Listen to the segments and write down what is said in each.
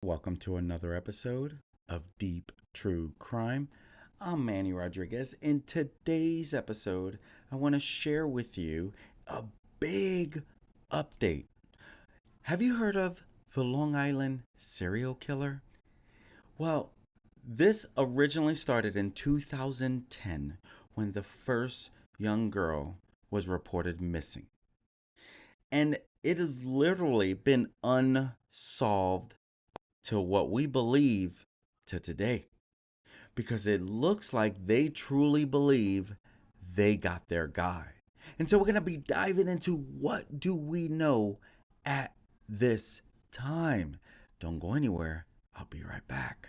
Welcome to another episode of Deep True Crime. I'm Manny Rodriguez. In today's episode, I want to share with you a big update. Have you heard of the Long Island serial killer? Well, this originally started in 2010 when the first young girl was reported missing. And it has literally been unsolved to what we believe to today, because it looks like they truly believe they got their guy. And so we're going to be diving into what do we know at this time. Don't go anywhere. I'll be right back.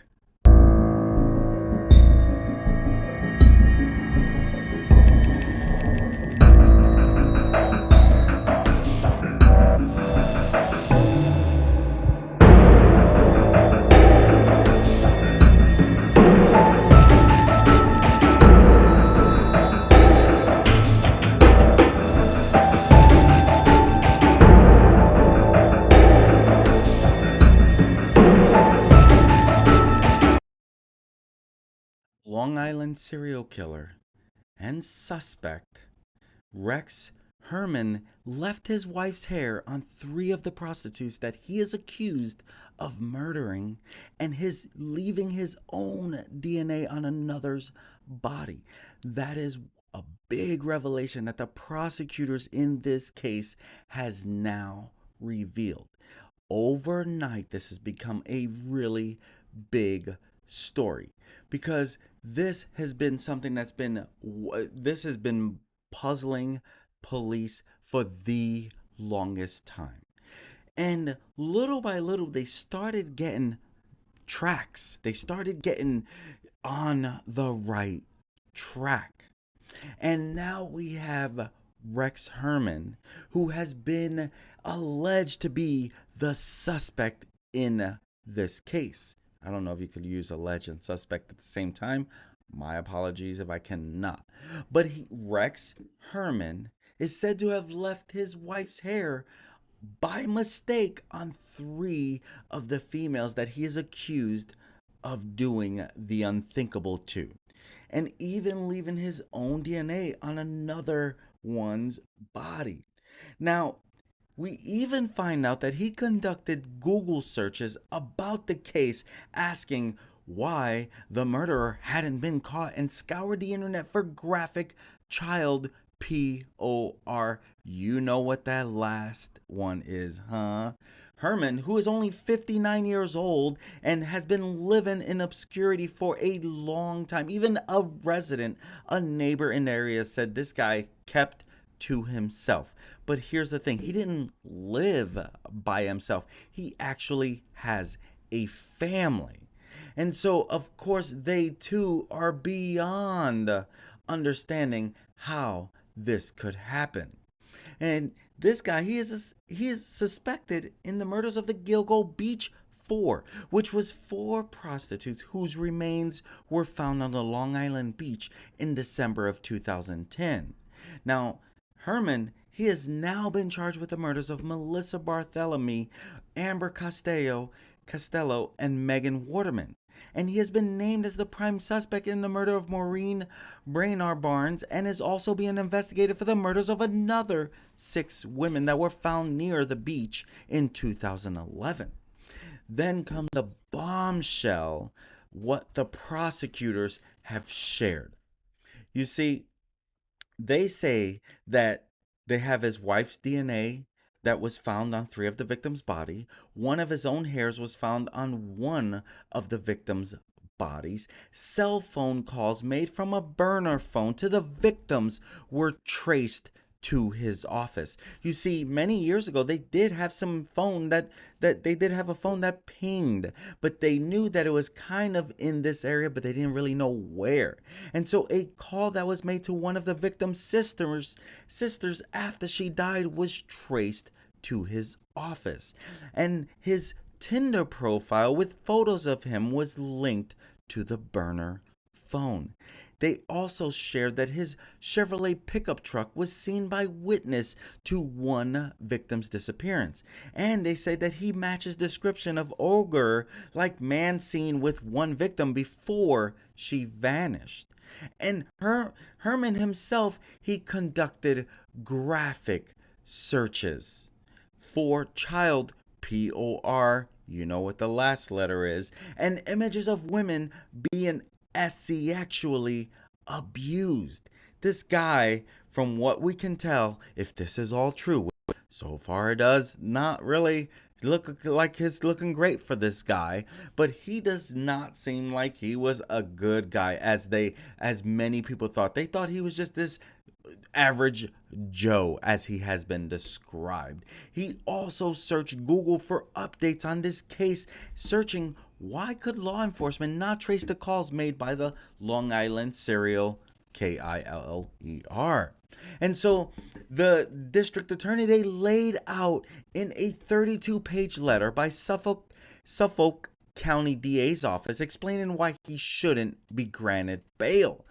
Long Island serial killer and suspect Rex Heuermann left his wife's hair on 3 of the prostitutes that he is accused of murdering, and his leaving his own DNA on another's body. That is a big revelation that the prosecutors in this case has now revealed. Overnight, this has become a really big story, because this has been something this has been puzzling police for the longest time. And little by little, they started getting tracks. They started getting on the right track. And now we have Rex Heuermann, who has been alleged to be the suspect in this case. I don't know if you could use alleged and suspect at the same time. My apologies if I cannot. But Rex Heuermann is said to have left his wife's hair by mistake on 3 of the females that he is accused of doing the unthinkable to, and even leaving his own DNA on another one's body. Now, we even find out that he conducted Google searches about the case, asking why the murderer hadn't been caught, and scoured the internet for graphic child POR. You know what that last one is, huh? Heurmann, who is only 59 years old and has been living in obscurity for a long time. Even a neighbor in the area said this guy kept to himself. But here's the thing, he didn't live by himself. He actually has a family. And so, of course, they too are beyond understanding how this could happen. And this guy, he is suspected in the murders of the Gilgo Beach 4, which was 4 prostitutes whose remains were found on the Long Island beach in December of 2010. Now, Heurmann, he has now been charged with the murders of Melissa Barthélemy, Amber Costello, and Megan Waterman. And he has been named as the prime suspect in the murder of Maureen Brainard Barnes, and is also being investigated for the murders of another 6 women that were found near the beach in 2011. Then come the bombshell, what the prosecutors have shared. You see, they say that they have his wife's DNA that was found on 3 of the victims' body. One of his own hairs was found on 1 of the victims' bodies. Cell phone calls made from a burner phone to the victims were traced to his office. You see, many years ago, they did have some phone that they did have a phone that pinged, but they knew that it was kind of in this area, but they didn't really know where. And so a call that was made to one of the victim's sisters after she died was traced to his office. And his Tinder profile with photos of him was linked to the burner phone. They also shared that his Chevrolet pickup truck was seen by witness to one victim's disappearance. And they say that he matches description of ogre like man seen with one victim before she vanished. And Heurmann himself, he conducted graphic searches for child POR, you know what the last letter is, and images of women being sexually abused. This guy, from what we can tell, if this is all true, so far it does not really look like it's looking great for this guy, but he does not seem like he was a good guy as many people thought. They thought he was just this average Joe, as he has been described. He also searched Google for updates on this case, searching why could law enforcement not trace the calls made by the Long Island serial killer. And so the district attorney, they laid out in a 32-page letter by Suffolk County DA's office explaining why he shouldn't be granted bail.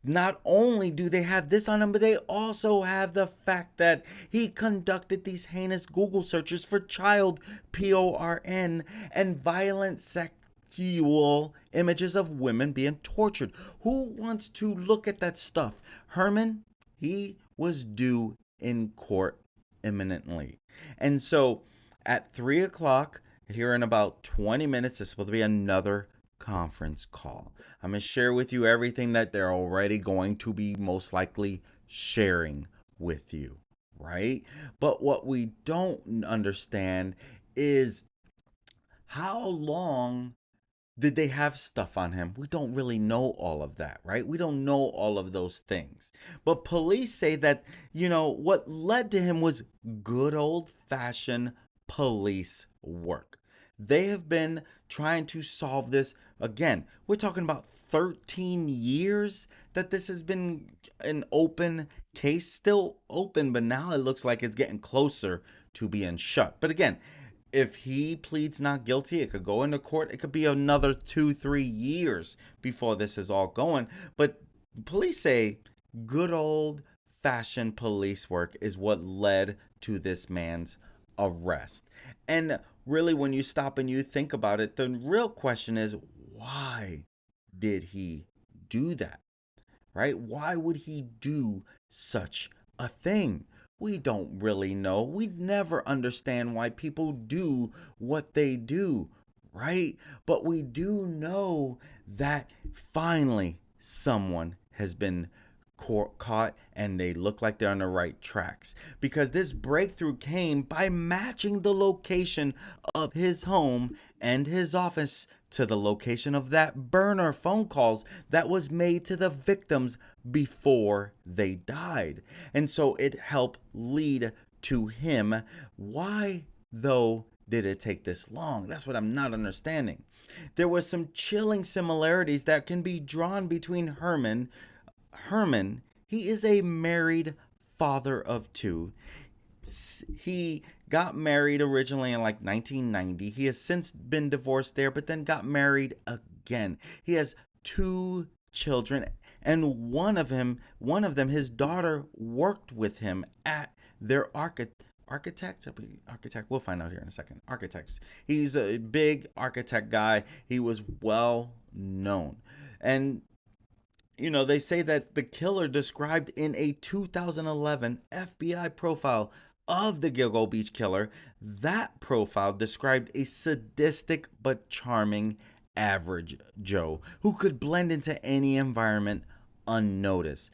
Not only do they have this on him, but they also have the fact that he conducted these heinous Google searches for child PORN and violent sexual images of women being tortured. Who wants to look at that stuff? Heurmann, he was due in court imminently. And so at 3 o'clock, here in about 20 minutes, there's supposed to be another conference call. I'm going to share with you everything that they're already going to be most likely sharing with you, right? But what we don't understand is how long did they have stuff on him? We don't really know all of that, right? We don't know all of those things. But police say that, what led to him was good old-fashioned police work. They have been trying to solve this. Again, we're talking about 13 years that this has been an open case, still open, but now it looks like it's getting closer to being shut. But again, if he pleads not guilty, it could go into court. It could be another 2-3 years before this is all going. But police say good old-fashioned police work is what led to this man's arrest. And really, when you stop and you think about it, the real question is, why did he do that? Right? Why would he do such a thing? We don't really know. We never understand why people do what they do, right? But we do know that finally someone has been caught and they look like they're on the right tracks, because this breakthrough came by matching the location of his home and his office to the location of that burner phone calls that was made to the victims before they died. And so it helped lead to him. Why, though, did it take this long? That's what I'm not understanding. There were some chilling similarities that can be drawn between Heurmann, he is a married father of two. He got married originally in like 1990. He has since been divorced there, but then got married again. He has 2 children, and one of them, his daughter, worked with him at their architect. We'll find out here in a second. Architects. He's a big architect guy. He was well known. And they say that the killer described in a 2011 FBI profile of the Gilgo Beach killer, that profile described a sadistic but charming average Joe who could blend into any environment unnoticed.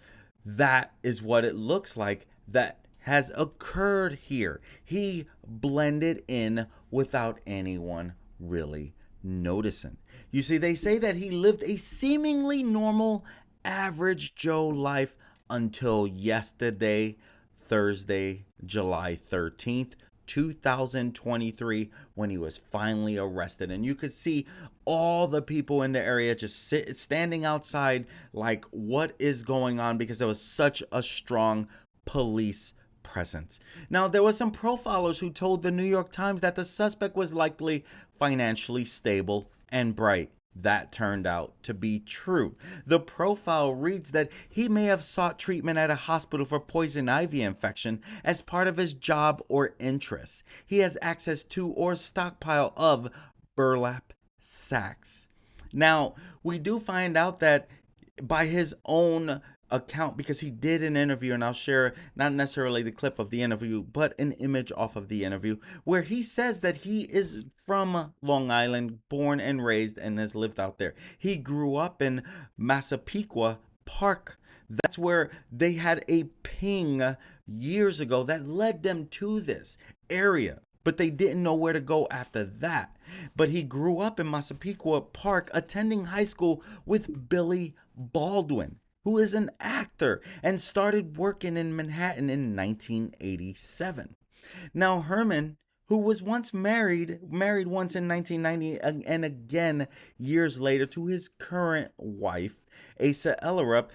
That is what it looks like that has occurred here. He blended in without anyone really noticing. You see, they say that he lived a seemingly normal average Joe life until yesterday, Thursday, July 13th, 2023, when he was finally arrested. And you could see all the people in the area just standing outside like, what is going on? Because there was such a strong police presence. Now, there were some profilers who told the New York Times that the suspect was likely financially stable and bright. that turned out to be true. The profile reads that he may have sought treatment at a hospital for poison ivy infection as part of his job or interests. He has access to or stockpile of burlap sacks. Now, we do find out that by his own account, because he did an interview, and I'll share not necessarily the clip of the interview, but an image off of the interview, where he says that he is from Long Island, born and raised, and has lived out there. He grew up in Massapequa Park. That's where they had a ping years ago that led them to this area, but they didn't know where to go after that. But he grew up in Massapequa Park, attending high school with Billy Baldwin, who is an actor, and started working in Manhattan in 1987. Now, Heurmann, who was once married once in 1990 and again years later to his current wife, ller,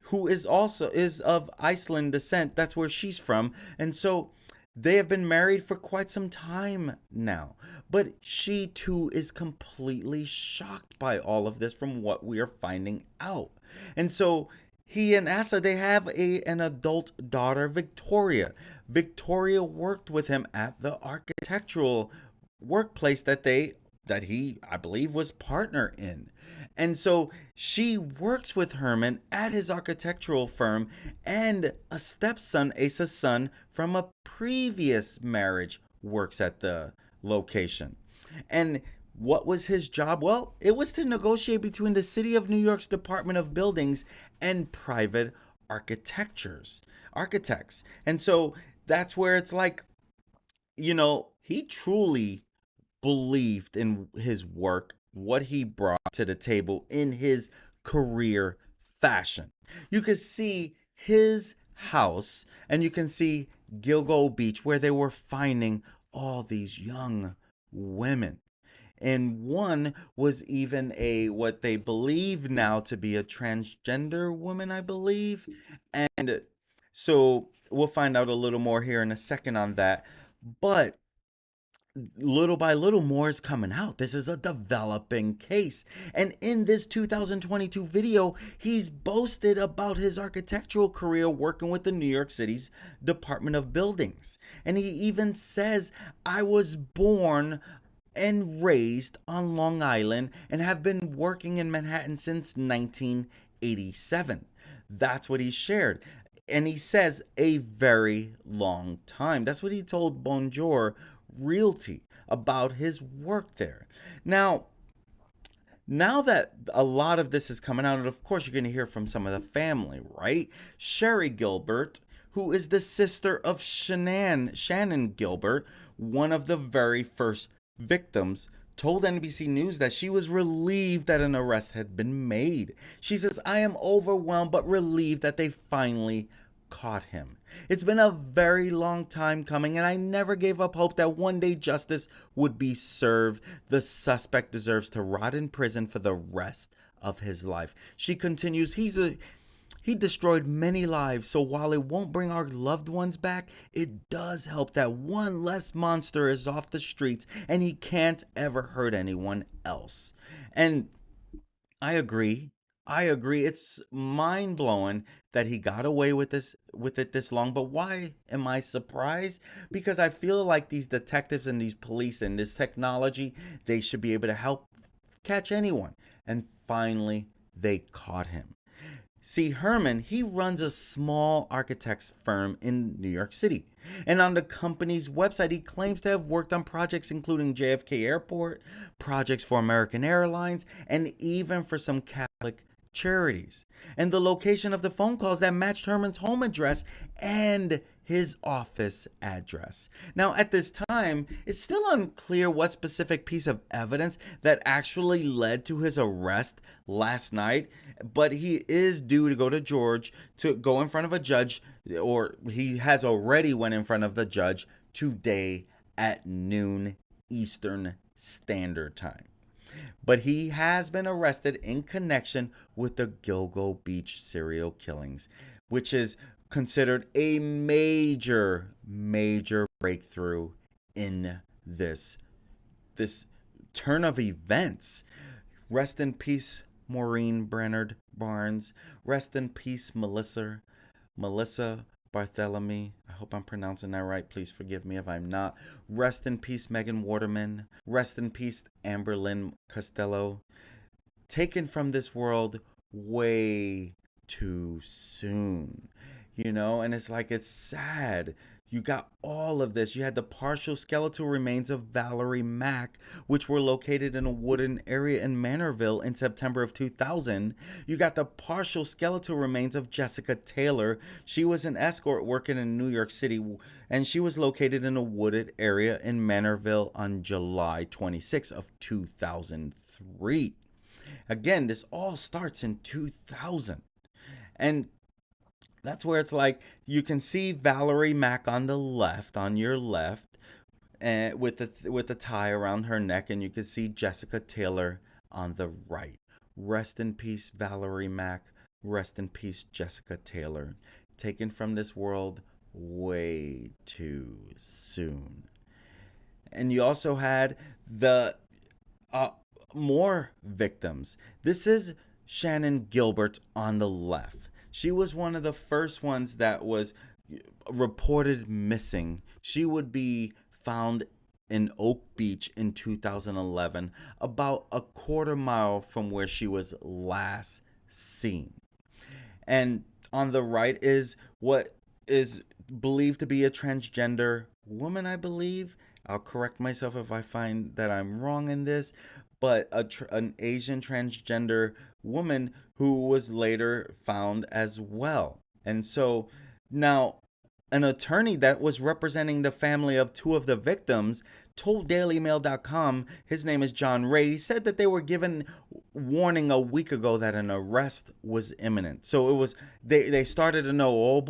who is of Iceland descent. That's where she's from. And so they have been married for quite some time now. But she too is completely shocked by all of this from what we are finding out. And so he and Asa, they have an adult daughter, Victoria. Victoria worked with him at the architectural workplace that he, I believe, was partner in. And so she works with Heurmann at his architectural firm, and a stepson, Asa's son, from a previous marriage works at the location. And what was his job? Well, it was to negotiate between the City of New York's Department of Buildings and private architects. And so that's where it's like, he truly believed in his work, what he brought to the table in his career fashion. You can see his house, and you can see Gilgo Beach, where they were finding all these young women. And one was even what they believe now to be a transgender woman, I believe. And so we'll find out a little more here in a second on that. But little by little, more is coming out. This is a developing case. And in this 2022 video, he's boasted about his architectural career working with the New York City's Department of Buildings. And he even says, I was born and raised on Long Island and have been working in Manhattan since 1987. That's what he shared. And he says a very long time. That's what he told Bonjour Realty about his work there. Now that a lot of this is coming out, and of course you're going to hear from some of the family, right? Sherry Gilbert, who is the sister of Shannon Gilbert, one of the very first victims, told NBC News that she was relieved that an arrest had been made. She says, I am overwhelmed but relieved that they finally caught him. It's been a very long time coming, and I never gave up hope that one day justice would be served. The suspect deserves to rot in prison for the rest of his life. She continues, he destroyed many lives, so while it won't bring our loved ones back, it does help that one less monster is off the streets and he can't ever hurt anyone else. And I agree. It's mind-blowing that he got away with it this long. But why am I surprised? Because I feel like these detectives and these police and this technology, they should be able to help catch anyone. And finally, they caught him. See, Heurmann, he runs a small architects firm in New York City. And on the company's website, he claims to have worked on projects including JFK Airport, projects for American Airlines, and even for some Catholic charities. And the location of the phone calls that matched Heurmann's home address and his office address. Now, at this time, it's still unclear what specific piece of evidence that actually led to his arrest last night, but he is due to go to George to go in front of a judge, or he has already went in front of the judge today at noon Eastern Standard Time. But he has been arrested in connection with the Gilgo Beach serial killings, which is considered a major breakthrough in this turn of events. Rest in peace, Maureen Brannard Barnes. Rest in peace, Melissa Barthélemy. I hope I'm pronouncing that right. Please forgive me if I'm not. Rest in peace, Megan Waterman. Rest in peace, Amber Lynn Costello. Taken from this world way too soon. And it's like, it's sad. You got all of this. You had the partial skeletal remains of Valerie Mack, which were located in a wooded area in Manorville in September of 2000. You got the partial skeletal remains of Jessica Taylor. She was an escort working in New York City, and she was located in a wooded area in Manorville on July 26 of 2003. Again, this all starts in 2000. And that's where it's like, you can see Valerie Mack on the left, on your left, and with the tie around her neck, and you can see Jessica Taylor on the right. Rest in peace, Valerie Mack. Rest in peace, Jessica Taylor. Taken from this world way too soon. And you also had the more victims. This is Shannon Gilbert on the left. She was one of the first ones that was reported missing. She would be found in Oak Beach in 2011, about a quarter mile from where she was last seen. And on the right is what is believed to be a transgender woman, I believe. I'll correct myself if I find that I'm wrong in this, but an Asian transgender woman who was later found as well. And so now, an attorney that was representing the family of two of the victims told DailyMail.com, his name is John Ray, he said that they were given warning a week ago that an arrest was imminent. So it was, they started to know, oh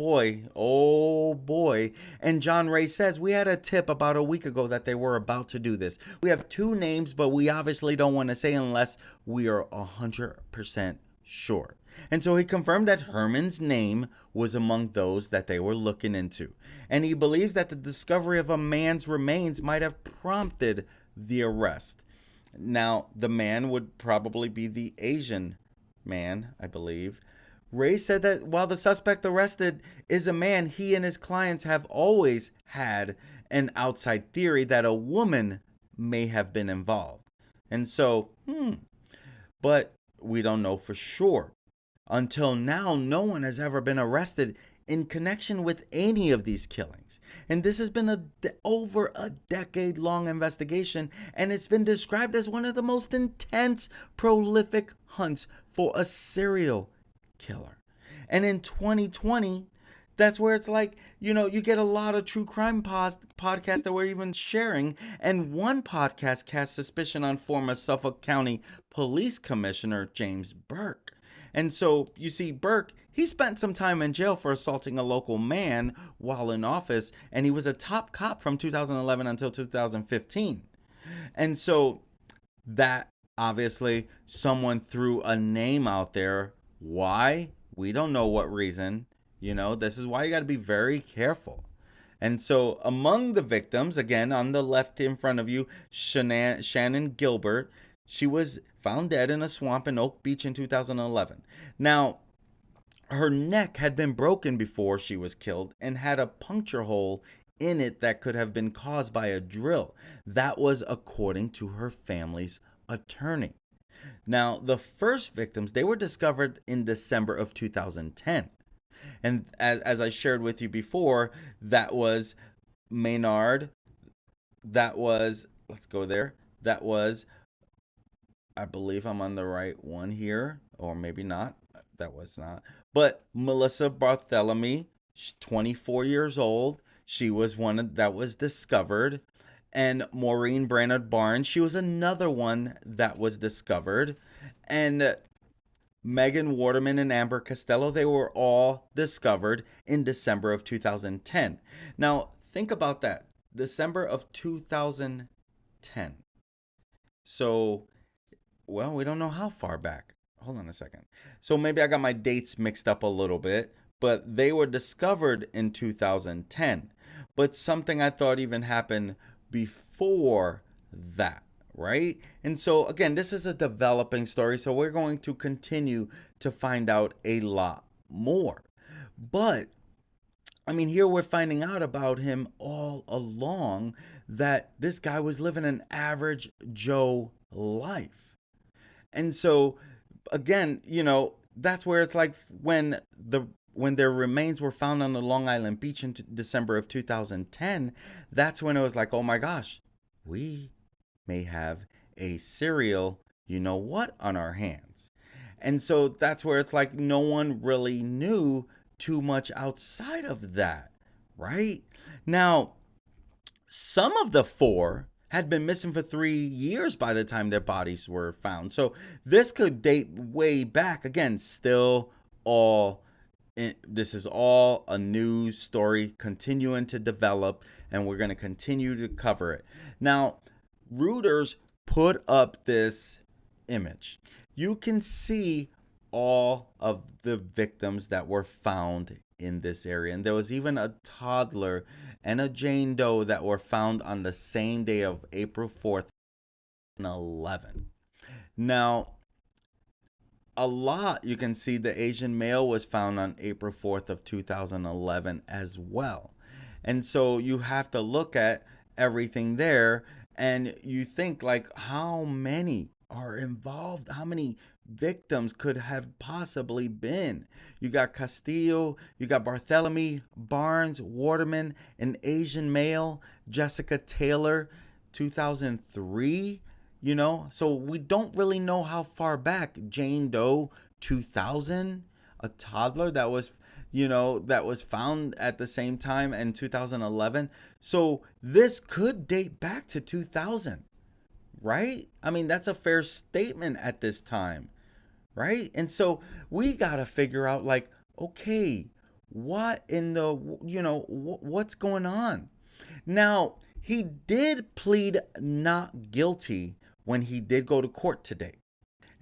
boy. And John Ray says, we had a tip about a week ago that they were about to do this. We have two names, but we obviously don't want to say unless we are 100% sure. And so he confirmed that Heurmann's name was among those that they were looking into. And he believes that the discovery of a man's remains might have prompted the arrest. Now, the man would probably be the Asian man, I believe. Ray said that while the suspect arrested is a man, he and his clients have always had an outside theory that a woman may have been involved. And so, but we don't know for sure. Until now, no one has ever been arrested in connection with any of these killings. And this has been over a decade-long investigation, and it's been described as one of the most intense, prolific hunts for a serial killer. And in 2020, that's where it's like, you get a lot of true crime podcasts that we're even sharing. And one podcast cast suspicion on former Suffolk County Police Commissioner James Burke. And so, you see, Burke, he spent some time in jail for assaulting a local man while in office, and he was a top cop from 2011 until 2015. And so, that, obviously, someone threw a name out there. Why? We don't know what reason. This is why you got to be very careful. And so, among the victims, again, on the left in front of you, Shannon Gilbert, she was found dead in a swamp in Oak Beach in 2011. Now, her neck had been broken before she was killed and had a puncture hole in it that could have been caused by a drill. That was according to her family's attorney. Now, the first victims, they were discovered in December of 2010. And as I shared with you before, that was Maynard. That was, let's go there. That was, I believe I'm on the right one here, or maybe not. That was not. But Melissa Barthélemy, 24 years old. She was one that was discovered. And Maureen Brannard Barnes, she was another one that was discovered. And Megan Waterman and Amber Costello, they were all discovered in December of 2010. Now, think about that. December of 2010. So, well, we don't know how far back. Hold on a second. So maybe I got my dates mixed up a little bit, but they were discovered in 2010. But something I thought even happened before that, right? And so, again, this is a developing story, so we're going to continue to find out a lot more. But I mean, here we're finding out about him all along, that this guy was living an average Joe life. And so, again, that's where it's like when their remains were found on the Long Island beach in December of 2010, that's when it was like, oh my gosh, we may have a serial, on our hands. And so that's where it's like no one really knew too much outside of that, right? Now, some of the four had been missing for 3 years by the time their bodies were found. So this could date way back. Again, still all, this is all a new story continuing to develop, and we're going to continue to cover it. Now, Reuters put up this image. You can see all of the victims that were found in this area. And there was even a toddler and a Jane Doe that were found on the same day of April 4th, 2011. Now, you can see the Asian male was found on April 4th of 2011 as well. And so you have to look at everything there, and you think like, how many are involved? How many victims could have possibly been? You got Castillo, you got Bartholomew, Barnes, Waterman, an Asian male, Jessica Taylor, 2003. So we don't really know how far back. Jane Doe, 2000, a toddler that was found at the same time in 2011. So this could date back to 2000, right? I mean, that's a fair statement at this time, right? And so we got to figure out, like, okay, what in the, what's going on? Now, he did plead not guilty when he did go to court today.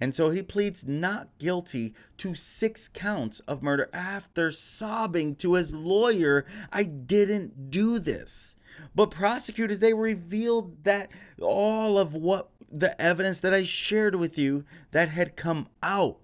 And so he pleads not guilty to 6 counts of murder after sobbing to his lawyer, "I didn't do this." But prosecutors, they revealed that all of what the evidence that I shared with you that had come out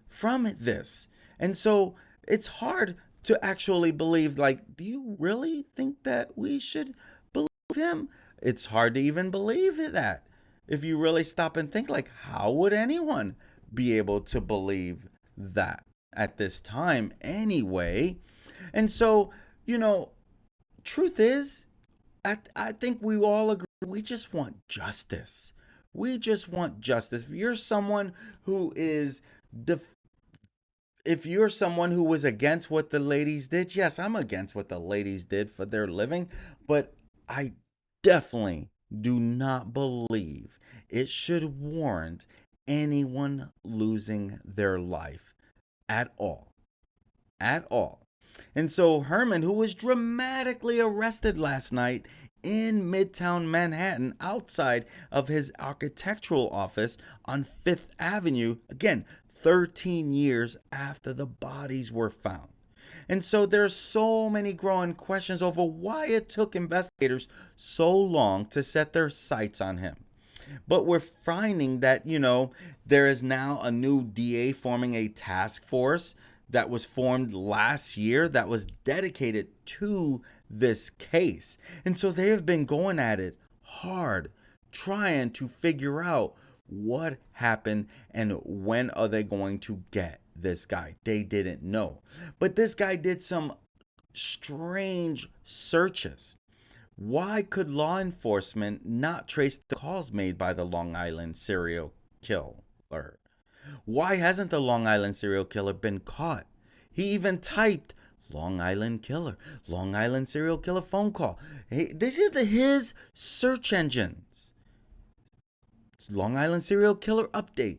from this. And so it's hard to actually believe, like, do you really think that we should believe him? It's hard to even believe that. If you really stop and think, like, how would anyone be able to believe that at this time anyway? And so, truth is, I think we all agree, we just want justice. We just want justice. If you're someone who is, if you're someone who was against what the ladies did, yes, I'm against what the ladies did for their living, but I definitely do not believe it should warrant anyone losing their life at all. At all. And so Heurmann, who was dramatically arrested last night in Midtown Manhattan outside of his architectural office on 5th Avenue, again, 13 years after the bodies were found. And so there's so many growing questions over why it took investigators so long to set their sights on him. But we're finding that, there is now a new DA forming a task force that was formed last year that was dedicated to this case. And so they have been going at it hard, trying to figure out what happened and when are they going to get this guy. They didn't know. But this guy did some strange searches. Why could law enforcement not trace the calls made by the Long Island serial killer? Why hasn't the Long Island serial killer been caught? He even typed Long Island killer, Long Island serial killer phone call. Hey, this is his search engines. It's Long Island serial killer update.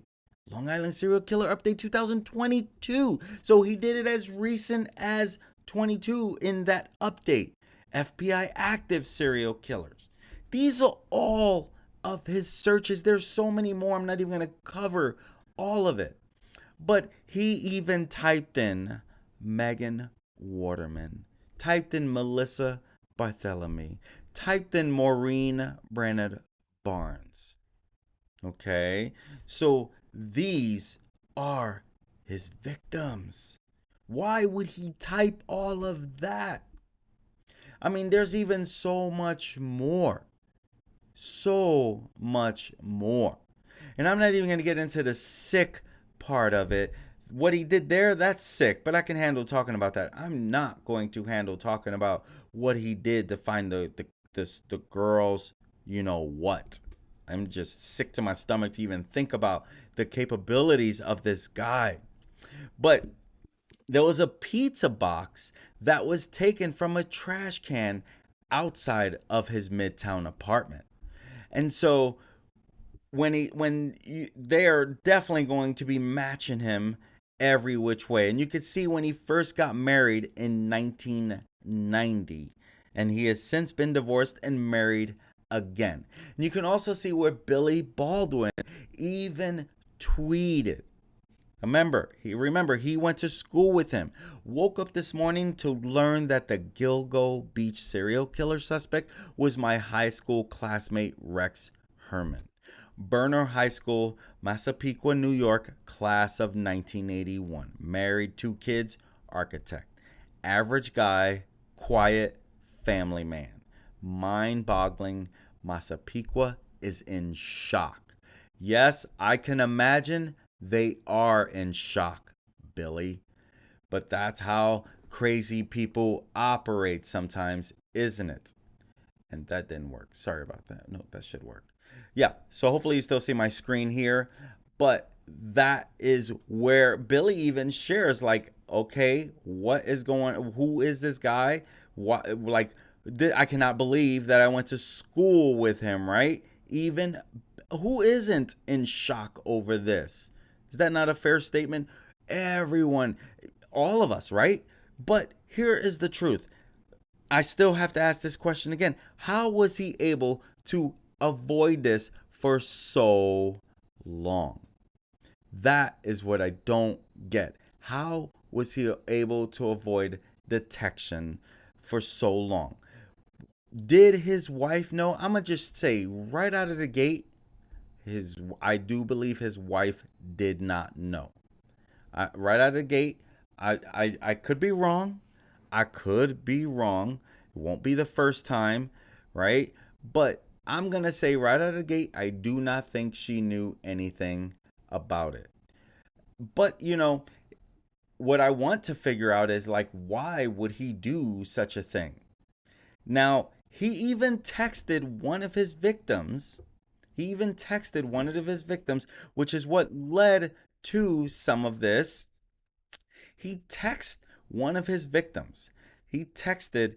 Long Island serial killer update 2022. So he did it as recent as 22 in that update. FBI active serial killers. These are all of his searches. There's so many more. I'm not even going to cover all of it. But he even typed in Megan Waterman, typed in Melissa Bartholomew, typed in Maureen Brandt barns. Okay? So these are his victims. Why would he type all of that? I mean, there's even so much more. So much more. And I'm not even going to get into the sick part of it. What he did there, that's sick, but I can handle talking about that. I'm not going to handle talking about what he did to find the girls, you know what. I'm just sick to my stomach to even think about the capabilities of this guy. But there was a pizza box that was taken from a trash can outside of his midtown apartment. And so they are definitely going to be matching him every which way. And you could see when he first got married in 1990, and he has since been divorced and married again. And you can also see where Billy Baldwin even tweeted. Remember, he went to school with him. Woke up this morning to learn that the Gilgo Beach serial killer suspect was my high school classmate Rex Heuermann. Burner High School, Massapequa, New York, class of 1981. Married, 2 kids, architect. Average guy, quiet, family man. Mind-boggling. Massapequa is in shock. Yes, I can imagine they are in shock, Billy. But that's how crazy people operate sometimes, isn't it? And that didn't work. Sorry about that. No, that should work. Yeah, so hopefully you still see my screen here. But that is where Billy even shares, like, okay, what is going, who is this guy? What, like, I cannot believe that I went to school with him, right? Even, who isn't in shock over this? Is that not a fair statement? Everyone, all of us, right? But here is the truth. I still have to ask this question again. How was he able to avoid this for so long? That is what I don't get. How was he able to avoid detection for so long? Did his wife know? I'm going to just say right out of the gate, I do believe his wife did not know. Right out of the gate, I could be wrong. I could be wrong. It won't be the first time, right? But I'm going to say right out of the gate, I do not think she knew anything about it. But, you know, what I want to figure out is, like, why would he do such a thing? Now, he even texted one of his victims. Which is what led to some of this. He texted one of his victims. He texted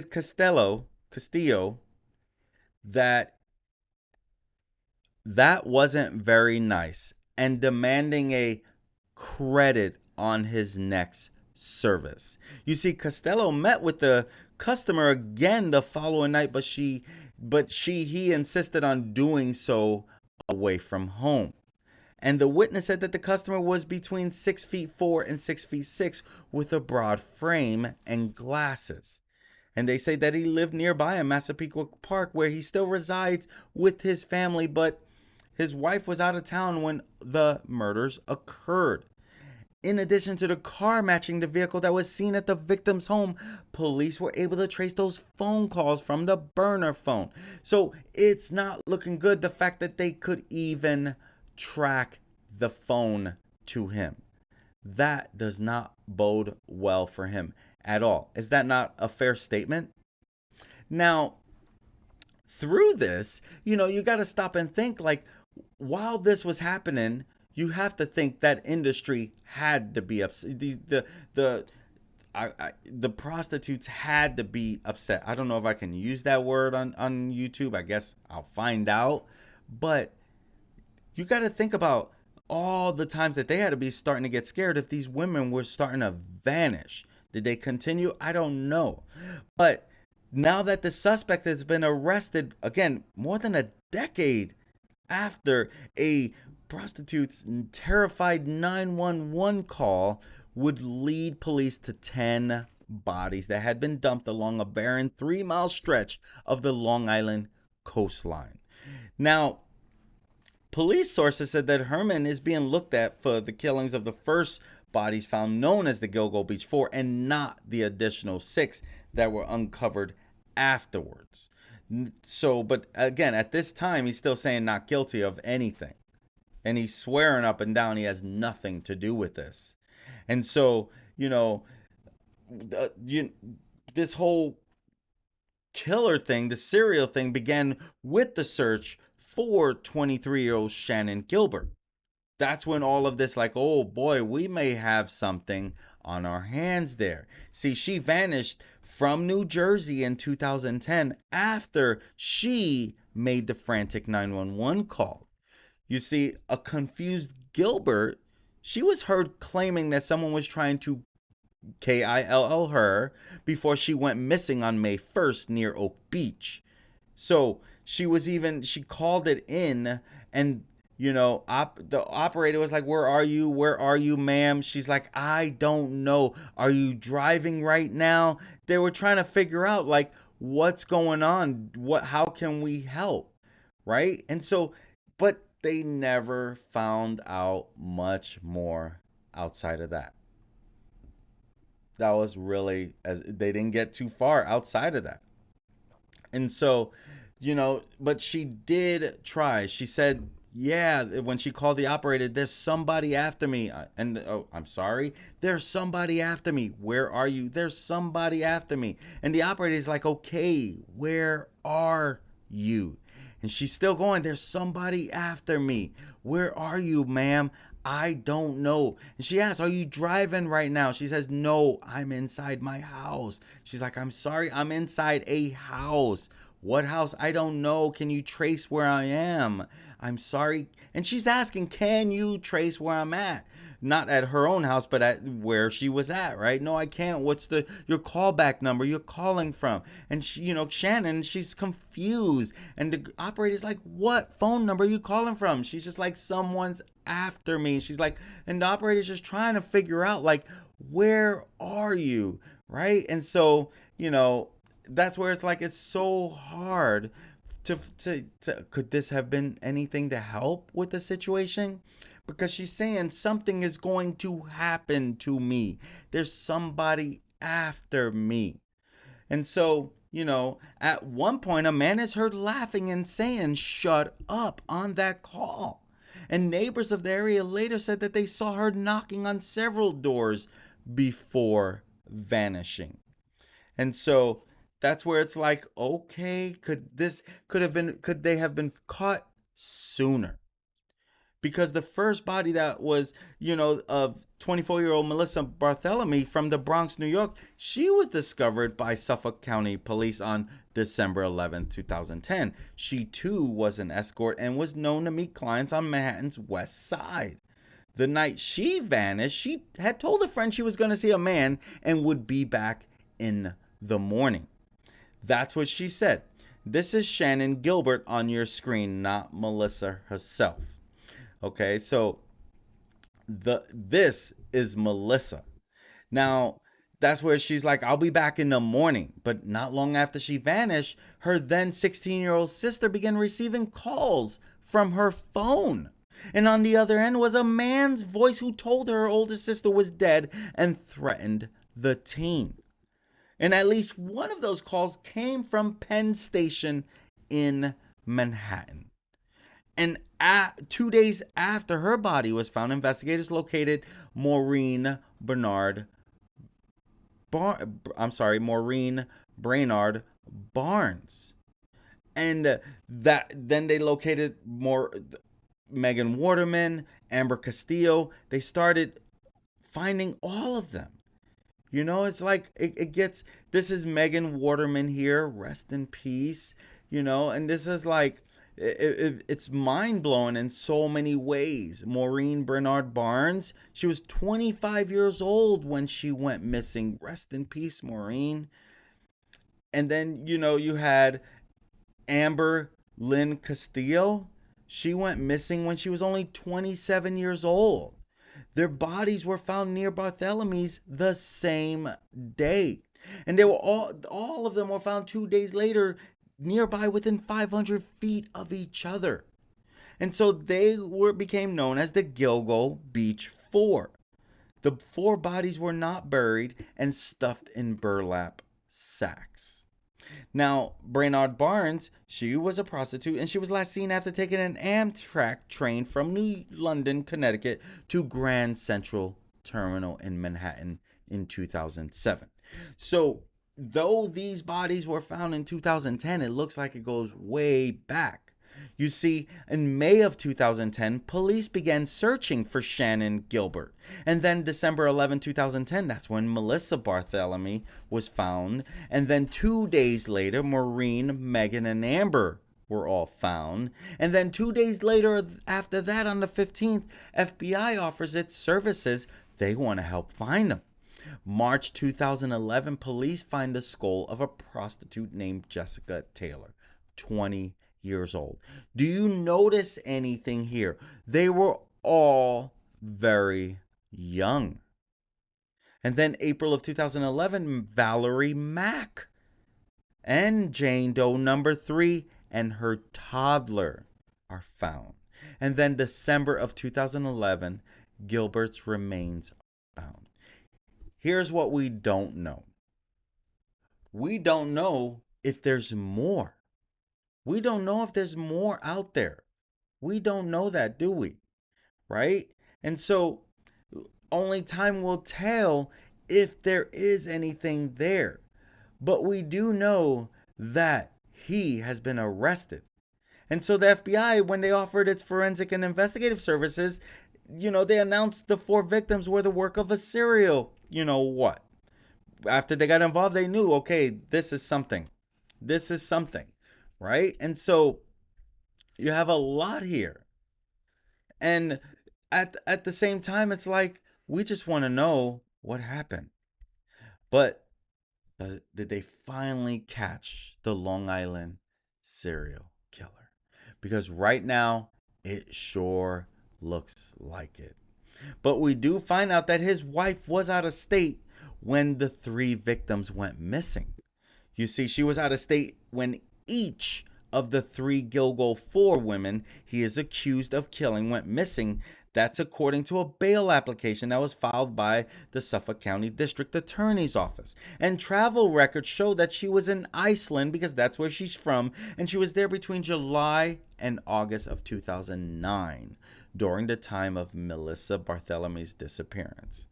Castillo that wasn't very nice, and demanding a credit on his next service. You see, Costello met with the customer again the following night, but he insisted on doing so away from home. And the witness said that the customer was between 6'4" and 6'6" with a broad frame and glasses. And they say that he lived nearby in Massapequa Park, where he still resides with his family, but his wife was out of town when the murders occurred. In addition to the car matching the vehicle that was seen at the victim's home, police were able to trace those phone calls from the burner phone. So it's not looking good, the fact that they could even track the phone to him. That does not bode well for him at all. Is that not a fair statement? Now, through this, you got to stop and think, like, while this was happening, you have to think that industry had to be upset. The prostitutes had to be upset. I don't know if I can use that word on YouTube. I guess I'll find out. But you got to think about all the times that they had to be starting to get scared if these women were starting to vanish. Did they continue? I don't know. But now that the suspect has been arrested, again, more than a decade after a prostitute's terrified 911 call would lead police to 10 bodies that had been dumped along a barren 3-mile stretch of the Long Island coastline. Now, police sources said that Heurmann is being looked at for the killings of the first bodies found, known as the Gilgo Beach 4, and not the additional 6 that were uncovered afterwards. So, but again, at this time, he's still saying not guilty of anything. And he's swearing up and down he has nothing to do with this. And so, this whole killer thing, the serial thing, began with the search for 23-year-old Shannan Gilbert. That's when all of this, like, oh boy, we may have something on our hands there. See, she vanished from New Jersey in 2010 after she made the frantic 911 call. You see, a confused Gilbert, she was heard claiming that someone was trying to kill her before she went missing on May 1st near Oak Beach. So she called it in, and the operator was like, where are you, ma'am? She's like, I don't know. Are you driving right now? They were trying to figure out, like, what's going on? How can we help? Right? And so, but they never found out much more outside of that. That was really, they didn't get too far outside of that. And so, but she did try. She said, yeah, when she called the operator, there's somebody after me. And, oh, I'm sorry. There's somebody after me. Where are you? There's somebody after me. And the operator is like, okay, where are you? And she's still going, there's somebody after me. Where are you, ma'am? I don't know. And she asks, are you driving right now? She says, no, I'm inside my house. She's like, I'm sorry, I'm inside a house. What house? I don't know. Can you trace where I am? I'm sorry. And she's asking, can you trace where I'm at? Not at her own house, but at where she was at, right? No, I can't. What's your callback number you're calling from? And she, Shannan, she's confused. And the operator's like, what phone number are you calling from? She's just like, someone's after me. She's like, and the operator's just trying to figure out, like, where are you? Right? And so, that's where it's like, it's so hard to could this have been anything to help with the situation? Because she's saying something is going to happen to me. There's somebody after me. And so, at one point, a man is heard laughing and saying, shut up, on that call. And neighbors of the area later said that they saw her knocking on several doors before vanishing. And so that's where it's like, okay, could they have been caught sooner? Because the first body that was, of 24-year-old Melissa Barthelemy from the Bronx, New York, she was discovered by Suffolk County Police on December 11, 2010. She too was an escort and was known to meet clients on Manhattan's West Side. The night she vanished, she had told a friend she was going to see a man and would be back in the morning. That's what she said. This is Shannan Gilbert on your screen, not Melissa herself. Okay, so this is Melissa. Now, that's where she's like, I'll be back in the morning. But not long after she vanished, her then 16-year-old sister began receiving calls from her phone. And on the other end was a man's voice who told her older sister was dead and threatened the teen. And at least one of those calls came from Penn Station in Manhattan. And 2 days after her body was found, investigators located Maureen Brainard Barnes. And then they located Megan Waterman, Amber Castillo. They started finding all of them. It's like it gets, this is Megan Waterman here, rest in peace, and this is like, it's mind-blowing in so many ways. Maureen Brainard Barnes, she was 25 years old when she went missing. Rest in peace, Maureen. And then, you had Amber Lynn Castillo. She went missing when she was only 27 years old. Their bodies were found near Barthelемy's the same day. And they were all of them were found 2 days later nearby within 500 feet of each other. And so they became known as the Gilgo Beach Four. The four bodies were not buried and stuffed in burlap sacks. Now, Brainard Barnes, she was a prostitute, and she was last seen after taking an Amtrak train from New London, Connecticut to Grand Central Terminal in Manhattan in 2007. So, though these bodies were found in 2010, it looks like it goes way back. You see, in May of 2010, police began searching for Shannon Gilbert. And then December 11, 2010, that's when Melissa Barthélemy was found. And then 2 days later, Maureen, Megan, and Amber were all found. And then 2 days later, after that, on the 15th, FBI offers its services. They want to help find them. March 2011, police find the skull of a prostitute named Jessica Taylor, 20 years old. Do you notice anything here? They were all very young. And then April of 2011, Valerie Mack and Jane Doe number 3 and her toddler are found. And then December of 2011, Gilbert's remains are found. Here's what we don't know. We don't know if there's more. We don't know if there's more out there. We don't know that, do we? Right? And so only time will tell if there is anything there. But we do know that he has been arrested. And so the FBI, when they offered its forensic and investigative services, they announced the 4 victims were the work of a serial, what? After they got involved, they knew, okay, this is something. This is something. Right? And so you have a lot here. And at the same time, it's like, we just want to know what happened. But did they finally catch the Long Island serial killer? Because right now, it sure looks like it. But we do find out that his wife was out of state when the 3 victims went missing. You see, she was out of state when each of the 3 Gilgo 4 women he is accused of killing went missing. That's according to a bail application that was filed by the Suffolk County District Attorney's Office. And travel records show that she was in Iceland, because that's where she's from, and she was there between July and August of 2009, during the time of Melissa Barthélemy's disappearance.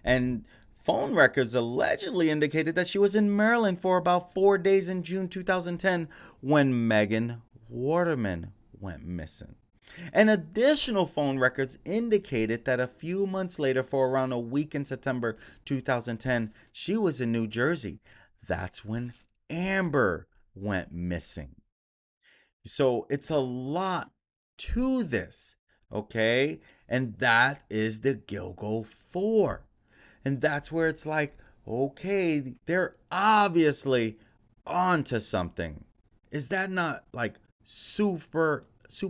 And phone records allegedly indicated that she was in Maryland for about 4 days in June 2010 when Megan Waterman went missing. And additional phone records indicated that a few months later, for around a week in September 2010, she was in New Jersey. That's when Amber went missing. So it's a lot to this, okay? And that is the Gilgo 4. And that's where it's like, okay, they're obviously onto something. Is that not like super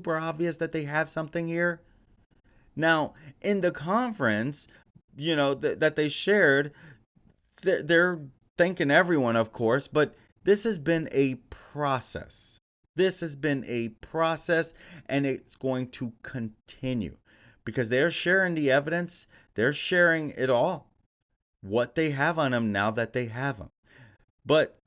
obvious that they have something here? Now, in the conference, that they shared, they're thanking everyone, of course, but this has been a process. This has been a process, and it's going to continue because they're sharing the evidence. They're sharing it all. What they have on him now that they have him. But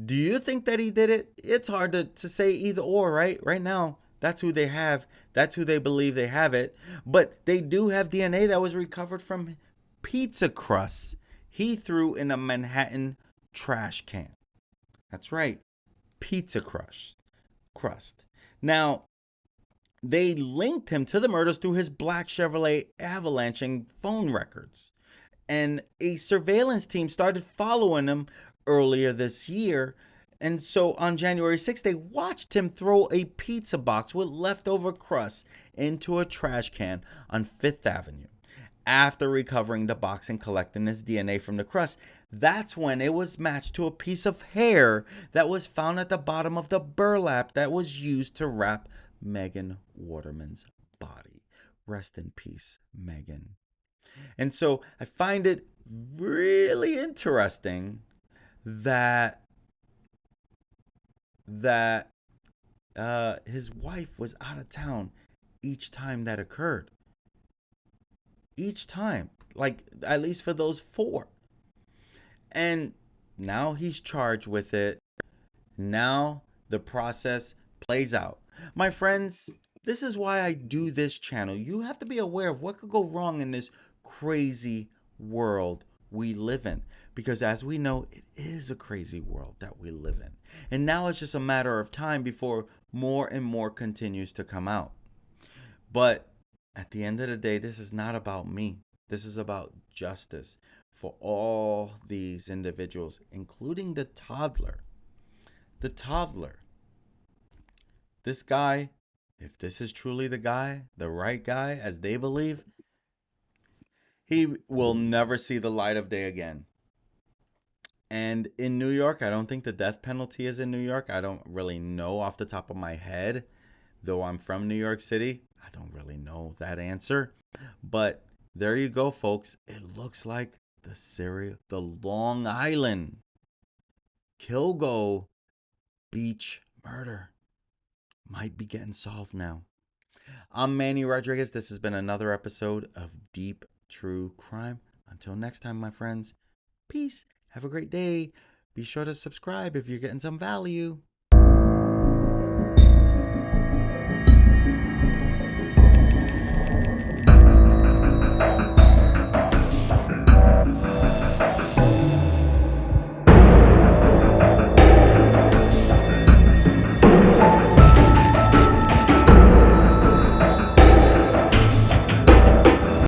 do you think that he did it? It's hard to say either or, right? Right now, that's who they have. That's who they believe they have it. But they do have DNA that was recovered from pizza crusts he threw in a Manhattan trash can. That's right. Pizza crust. Now, they linked him to the murders through his black Chevrolet Avalanche phone records. And a surveillance team started following him earlier this year. And so on January 6th, they watched him throw a pizza box with leftover crust into a trash can on 5th Avenue. After recovering the box and collecting his DNA from the crust, that's when it was matched to a piece of hair that was found at the bottom of the burlap that was used to wrap Megan Waterman's body. Rest in peace, Megan. And so I find it really interesting that that his wife was out of town each time that occurred. Each time, like at least for those four. And now he's charged with it. Now the process plays out. My friends, this is why I do this channel. You have to be aware of what could go wrong in this crazy world we live in. Because as we know, it is a crazy world that we live in. And now it's just a matter of time before more and more continues to come out. But at the end of the day, this is not about me. This is about justice for all these individuals, including the toddler. The toddler. This guy, if this is truly the guy, the right guy, as they believe, he will never see the light of day again. And in New York, I don't think the death penalty is in New York. I don't really know off the top of my head, though I'm from New York City. I don't really know that answer. But there you go, folks. It looks like the Long Island Kilgo beach murder might be getting solved now. I'm Manny Rodriguez. This has been another episode of Deep True Crime. Until next time, my friends, peace. Have a great day. Be sure to subscribe if you're getting some value.